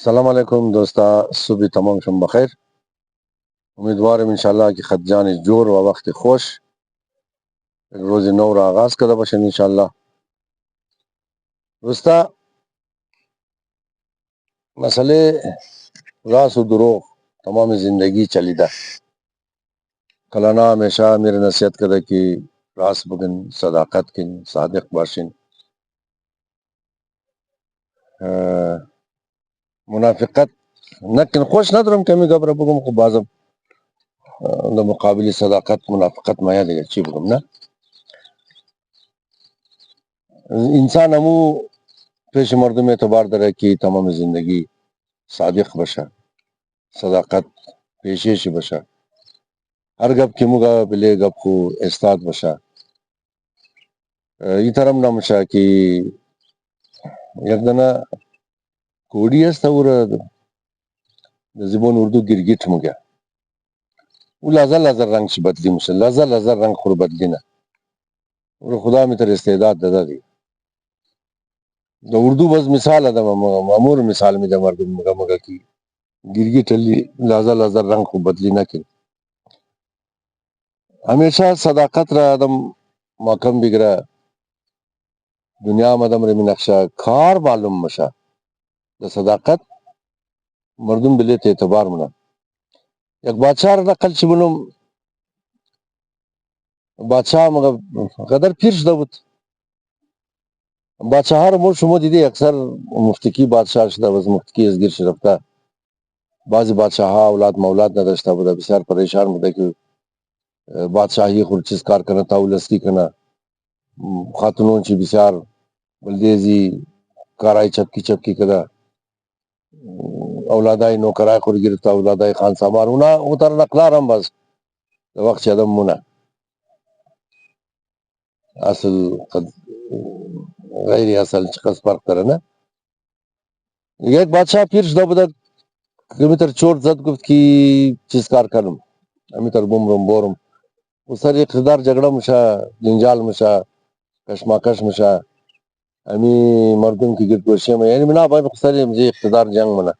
السلام علیکم دوستا، صبح تمام شم بخیر. امیدوارم انشاءاللہ کہ خط جان جور و وقت خوش ایک روز نو را آغاز کرده باشن انشاءاللہ. دوستا، مسئله راست و دروغ تمام زندگی چلیده. کلانا ہمیشہ میرے نصیحت کرده کہ راست بگن، صداقت کن، صادق باشن. منافقت نکن، خوش ندارم کمی گبره بگم، خب بازم در مقابل صداقت منافقت مایا دیگه چی بگم نه. انسان همو پیش مردم اعتبار داره که تمام زندگی صادق باشه، صداقت پیشش باشه، هر گپ که موگا بله گپ خو استاد باشه. این طرم نمشه که یک دنه کوڑی است اور زبان اردو گرگیت موگه او لازر لازر رنگ چی بدلی میشه، لازر لازر رنگ خور بدلی نه. اور خدا می تر استعداد داده دی. د اردو بس مثال ده، معمور مثال می ده مردم مگا مگا کی گرگیت علی لازر لازر رنگ خو بدلی نکن. ہمیشہ صداقت را آدم محکم بگره دنیا مدم رمی نقشہ کار معلوم مشا دا صداقت مردم بلیت اعتبار منا. یک بادشاہ را نقل چی بلوم، بادشاہ مگا قدر پیر شده بود. بادشاہ را مر شما دیده اکثر مفتکی بادشاہ شده بود، مفتکی از گیر شرفته. بعضی بادشاہ ها اولاد مولاد نداشته بوده، بسیار پریشان بوده که بادشاهی خود چیز کار کنه تاولستی کنه. خاتونون چی بسیار بلدیزی کارای چپکی چپکی کده، اولادای نوکرای خود گرفته، اولادای خان سامار اونا اوتر نقلارم بس وقت چدم مونه اصل غیر اصل چقدر فرق داره نه. یک بادشاہ پیر شده بوده که میتر چورت زد، گفت که چیز کار کنم میتر بمرم بورم. و سر اقتدار جگڑه میشه، جنجال میشه، کشماکش میشه. امی مردم کی گرد گوشه میں یعنی منا باید سر مجھے اقتدار جنگ منا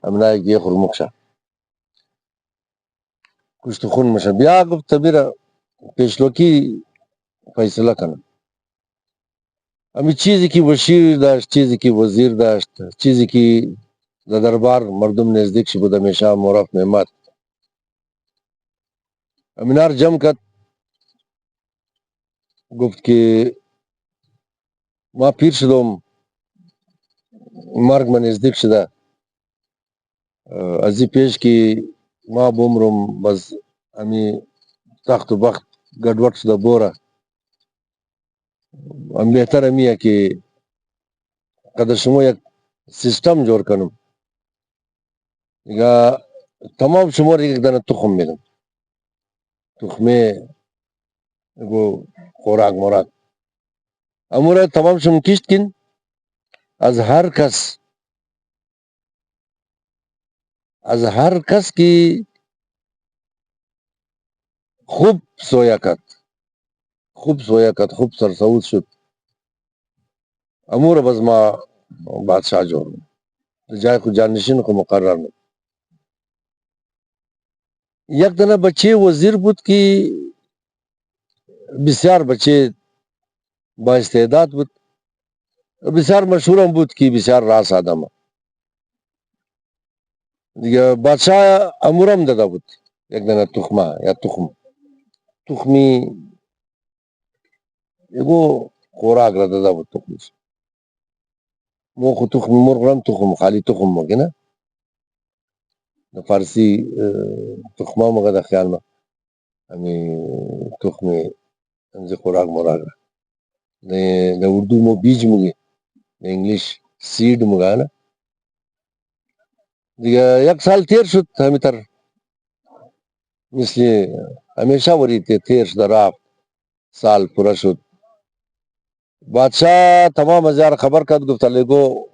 امنا ایک یہ خرمکشا کچھ تو خون مشه. بیا گفت تبیر پیشلوکی فیصله کنم. امی چیزی که وزیر داشت، چیزی که وزیر داشت، چیزی که در دربار مردم نزدیک شی بود همیشه معرف نعمت. امینار جمع کرد، گفت که ما پیر شدم، مرگ من نزدیک شده، ازی پیش که ما بمرم بس امی تخت و بخت گډوډ شده بوره. ام بهتر امیه که قدر شما یک سیستم جور کنم یا تمام شما را یک دانه تخم میدم، تخمه گو خوراک موراک اموره تمام شما کشت کن. از هر کس کی خوب سویا کرد، خوب سویا کرد، خوب سرسود شد. امور بز ما بادشاہ جور جای خود جانشین کو مقرر میں. یک دنه بچه وزیر بود که بسیار بچه با استعداد بود، بسیار مشهورم بود که بسیار راس آدم. دیگه بادشاہ امورم داده بود یک دنه تخمه یا تخمی یکو خوراک را داده بود. تخمیش مو خو تخم مرغرم تخم خالی تخم مگه نه فارسی تخمه مگه در خیال ما امی تخم انزی خوراک موراک را در اردو مو بیج مگه، در انگلیش سیڈ مگه نه. دیگه یک سال تیر شد همی تر مثل همیشه وری تیر شد رفت. سال پورا شد. بادشاہ تمام ازیار خبر کرد، گفت لگو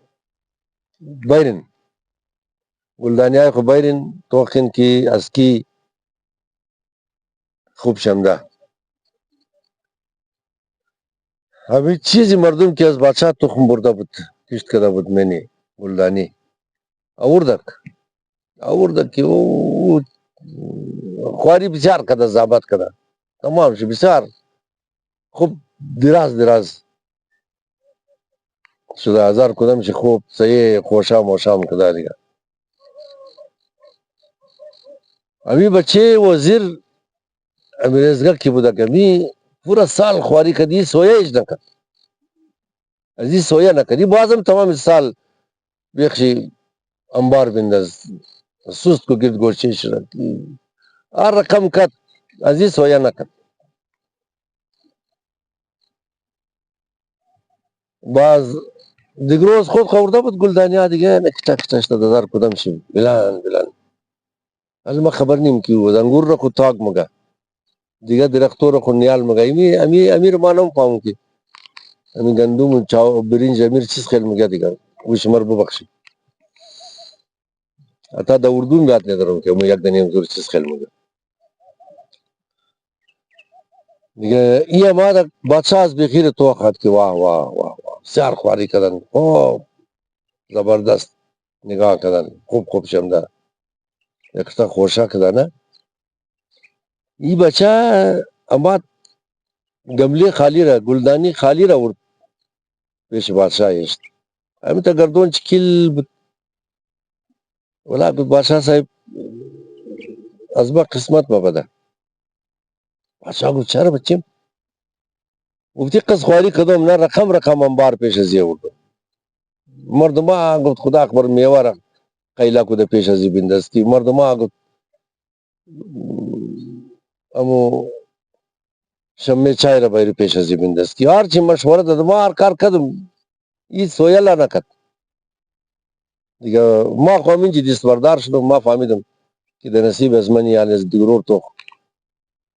بیرن گلدانیای خو بیرن توخن کی اسکی خوب شمده. همین چیزی مردم که از بادشاہ تخم برده بود کشت کرده بود منی گلدانی Awurdaki o خواری بسیار کده زابط کده تمام شد بسیار خوب دراز شده 1000 کدام شد خوب صحیح خوشام کده دیگه امی بچه وزیر امیرزگاه کی بوده کمی پورا سال خواری کدی سویا ایش نکد ازی سویا نکدی بازم تمام سال بیخشی انبار بندز سوست کو گرد گوشه شد هر رقم کد ازی سویا نکد باز دیگر روز خود خورده بود گلدانیا دیگه نکتا شده 1000 کدام شد بلان از ما خبر نیم کی بود انگور را خود تاگ مگه دیگه درختو را خود نیال مگه امیر ما نم کی امی گندم و چاو برنج امیر چیز خیل مگه دیگه وش مر ببخشی اتا دا اردو یاد ندارم که مو یک دنیم زور چیز خیل مگه دیگه این ما دا بادشاہ از بخیر تو خد که واه سیار خواری کردن خوب زبردست نگاه کردن خوب شمده یکتا خوشا کردن این بچه اما گمله خالی را گلدانی خالی را ورد پیش بادشاہ است امی تا گردون چکیل ولا بادشاہ صاحب ازبا قسمت بابده بادشاہ گفت چرا بچیم گفتی قص خواری کدام نه رقم انبار پیش ازی ورد مردما گفت خدا اکبر میوه را قیلا کده پیش ازی بندستی مردما گفت امو شمی چای را بایر پیش ازی بندستی هر چی مشوره داد ما هر کار کدم این سویلا نکد دیگه ما خواهمین چی دست بردار شدم ما فهمیدم که در نصیب از منی یعنی از دیگرور تو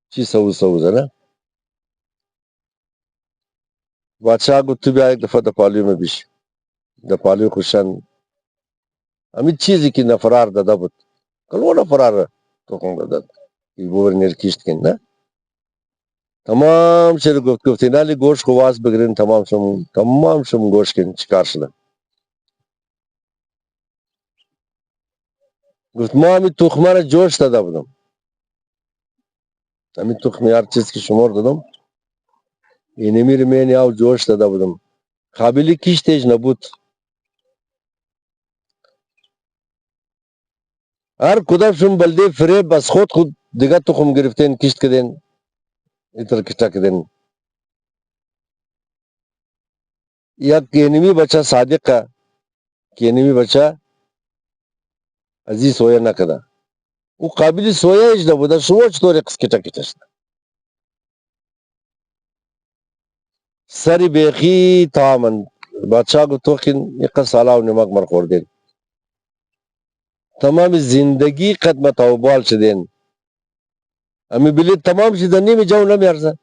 چی سوزه نه بادشاہ گفت تو بیا یک دفعه در پالیو میں بیش در پالیو خوشن همین چیزی که نفرار داده بود کلو نفرار تو کن داد که بور نرکیشت کن نه تمام شد گفتی نالی گوش کو واس بگرین تمام شم گوش کن چیکار شده گفت ما همین تخمه را جوش داده بودم همین تخمی هر چیز که شمار دادم این امیر مینی آو جوش داده بودم قابلی کشتش نبود هر کدام شم بلده فریب بس خود دیگه تخم گرفتین کشت کدین اتر کشتا کدین یک کینمی بچه صادق کا کینمی بچه عزیز سویا نکده او قابلی سویا ایش نبوده شما چطور قص کشتا شده سری بیخی تماما بادشاہ کو توقین یک سالا و نمک مر خوردین تمام زندگی خدمت او بال شدین امی بلی تمام شدنی می جاو نمی ارزه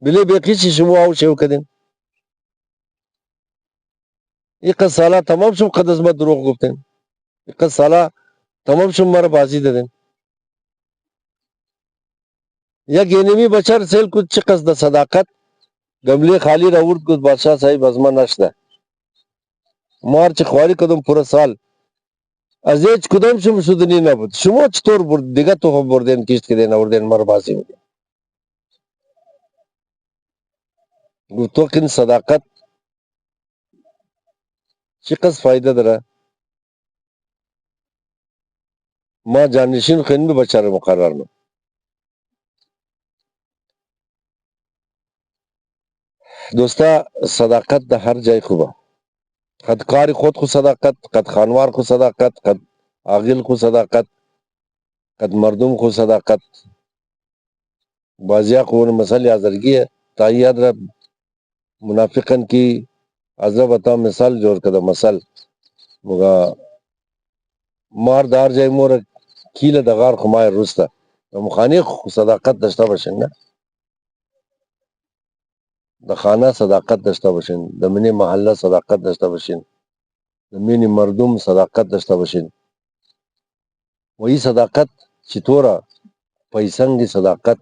بلی بیخی چی شما او شو کدین یک سالا تمام شم قد از ما دروغ گفتین یک سالا تمام شم مرا بازی دادین یک اینمی بچر سیل کچھ چی قصد صداقت گمله خالی را ورد کد بادشاہ صاحب از ما نشده مار چی خواری کدم پورا سال از هیچ کدام شما سودنی نبود شما چطور برد دیگه تو هم بردین کشت کدین آوردین مر بازی میدین گفت تو کن صداقت چی قصد فایده داره ما جانشین خیلی بچاره مقرر نو دوستا صداقت ده هر جای خوبه قد کاری خود خو صداقت قد خانوار خو صداقت قد عاقل خو صداقت قد مردم خو صداقت بازیا خون مسل یازرگی ہے تایید را منافقن کی عذاب عطا مثال جوړ کده مثال مگا مار دار جای مور کیله د غار خمای رسته مخانی صداقت داشته باشین نه د خانه صداقت داشته باشین د منی محله صداقت داشته باشین د منی مردم صداقت داشته باشین و این صداقت چطوره پیسنگی صداقت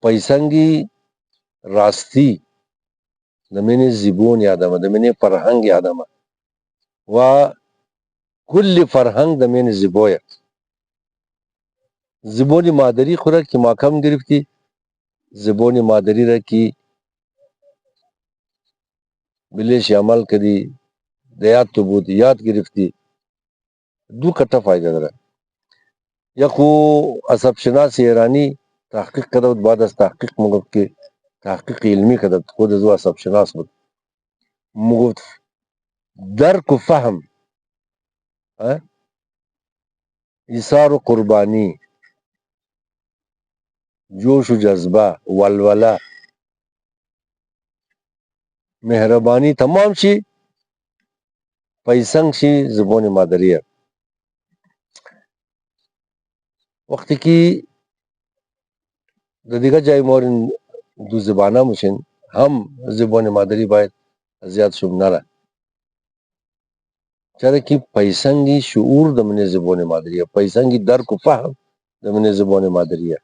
پیسنگی راستی د منی زبون یادمه د منی فرهنگ یادمه و کل فرهنگ دمین زیبویه زبون مادری خورا که ماکم گرفتی زبون مادری را کی بلیش عمل کری دیات تو بود یاد گرفتی دو کتا فایده داره یا خو عصب شناس ایرانی تحقیق کرده بود بعد از تحقیق مگفت که تحقیق علمی کرده بود خود از او عصب شناس بود مگفت درک و فهم ایثار و قربانی جوش و جذبه ولوله مهربانی تمام چی پیسنگ چی زبان مادریه وقتی که د دیگه جای مورین دو زبانه میشن هم زبان مادری باید زیاد شوم نره چرا که پیسنگی شعور د من زبان مادریه پیسنگی درک و فهم د من زبان مادریه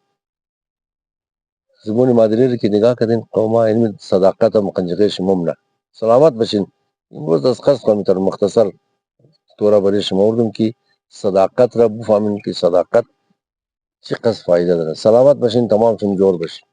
زبان مادری رو که نگاه کردین قوما علم صداقت و مقنجقه شمومنه سلامت بشین این روز از خست کنم تر مختصر طورا برای شموردم که صداقت را بفهمین که صداقت چقدر فایده داره سلامت بشین تمام شم جور بشین